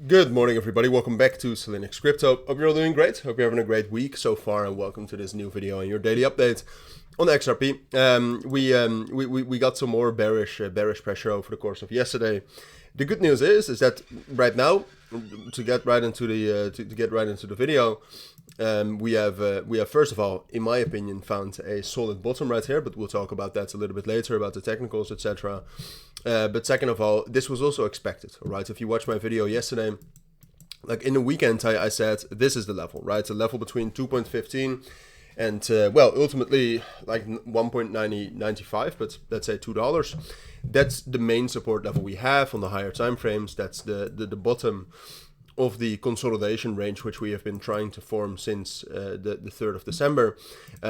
Good morning, everybody. Welcome back to Cilinix Crypto. Hope you're all doing great. Hope you're having a great week so far, and welcome to this new video and your daily update on XRP. We got some more bearish pressure over the course of yesterday. The good news is that right now, to get right into the video, we have first of all, in my opinion, found a solid bottom right here, but we'll talk about that a little bit later about the technicals, etc. But second of all, this was also expected, right? If you watched my video yesterday, like in the weekend, I said this is the level, right? It's a level between 2.15 and well, ultimately like 1.9095, but let's say $2. That's the main support level we have on the higher time frames. That's the bottom of the consolidation range, which we have been trying to form since the 3rd of December.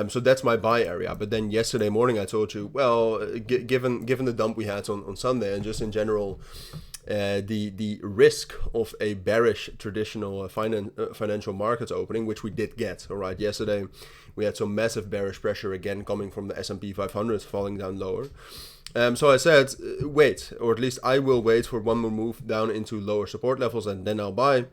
So that's my buy area. But then yesterday morning I told you, well, given the dump we had on Sunday and just in general, the risk of a bearish traditional financial markets opening, which we did get, all right, yesterday we had some massive bearish pressure again coming from the S&P 500 falling down lower. So I said, wait, or at least I will wait for one more move down into lower support levels and then I'll buy.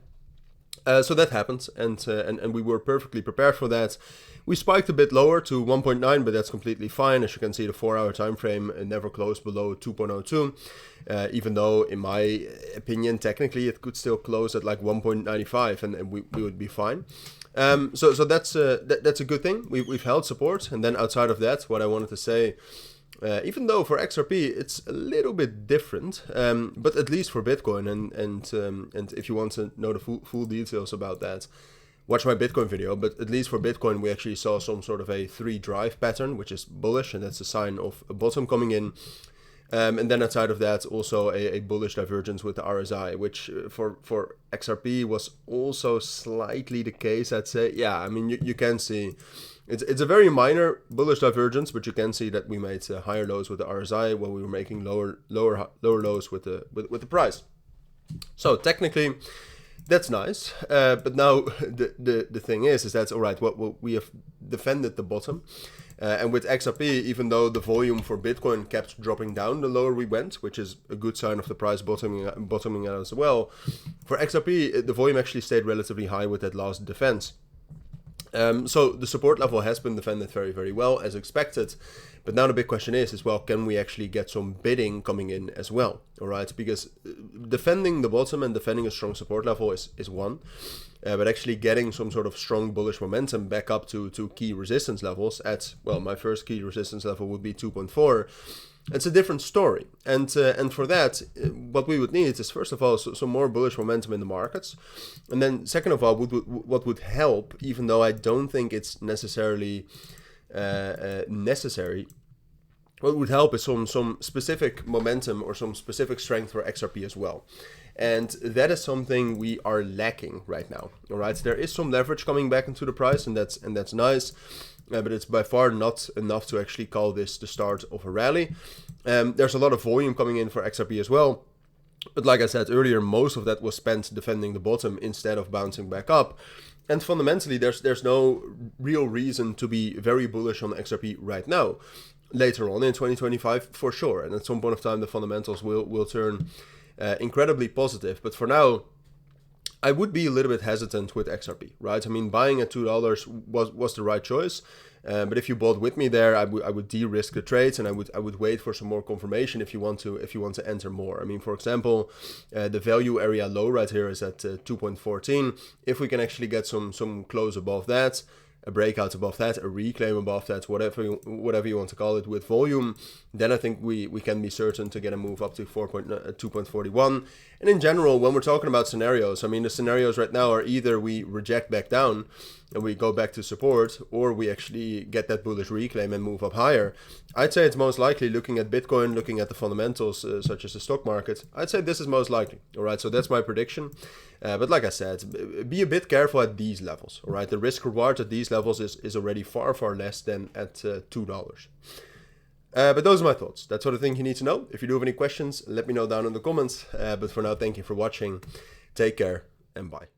So that happened, and we were perfectly prepared for that. We spiked a bit lower to 1.9, but that's completely fine. As you can see, the 4-hour time frame never closed below 2.02, even though, in my opinion, technically it could still close at like 1.95, and we would be fine. So that's a good thing. We've held support, and then outside of that, what I wanted to say. Even though for XRP it's a little bit different, but at least for Bitcoin, and if you want to know the full details about that, watch my Bitcoin video. But at least for Bitcoin, we actually saw some sort of a 3 drive pattern, which is bullish, and that's a sign of a bottom coming in. And then outside of that, also a bullish divergence with the RSI, which for XRP was also slightly the case, I'd say. Yeah, I mean, you can see it's a very minor bullish divergence, but you can see that we made higher lows with the RSI while we were making lower lows with the price. So technically, that's nice. But now the thing is that all right. What we have defended the bottom. And with XRP, even though the volume for Bitcoin kept dropping down the lower we went, which is a good sign of the price bottoming out as well, for XRP, the volume actually stayed relatively high with that last defense. So the support level has been defended very, very well, as expected. But now the big question is well, can we actually get some bidding coming in as well? All right, because defending the bottom and defending a strong support level is one. But actually getting some sort of strong bullish momentum back up to key resistance levels at, well, my first key resistance level would be 2.4. It's a different story. And for that, what we would need is, first of all, some more bullish momentum in the markets. And then second of all, what would help, even though I don't think it's necessarily necessary, what would help is some specific momentum or some specific strength for XRP as well. And that is something we are lacking right now. All right, there is some leverage coming back into the price, and that's nice. But it's by far not enough to actually call this the start of a rally. There's a lot of volume coming in for XRP as well. But like I said earlier, most of that was spent defending the bottom instead of bouncing back up. And fundamentally, there's no real reason to be very bullish on XRP right now. Later on in 2025, for sure. And at some point of time, the fundamentals will turn incredibly positive. But for now, I would be a little bit hesitant with XRP, right? I mean, buying at $2 was the right choice. But if you bought with me there, I would de-risk the trades, and I would wait for some more confirmation if you want to enter more. I mean, for example, the value area low right here is at 2.14. If we can actually get some close above that, a breakout above that, a reclaim above that, whatever you want to call it, with volume, then I think we can be certain to get a move up to 2.41. And in general, when we're talking about scenarios, I mean, the scenarios right now are either we reject back down and we go back to support, or we actually get that bullish reclaim and move up higher. I'd say it's most likely, looking at Bitcoin, looking at the fundamentals such as the stock market, I'd say this is most likely. All right, so that's my prediction. But like I said, be a bit careful at these levels. All right, the risk reward at these levels is already far less than at $2. But those are my thoughts. That's what I think you need to know. If you do have any questions, let me know down in the comments. But for now, thank you for watching. Take care and bye.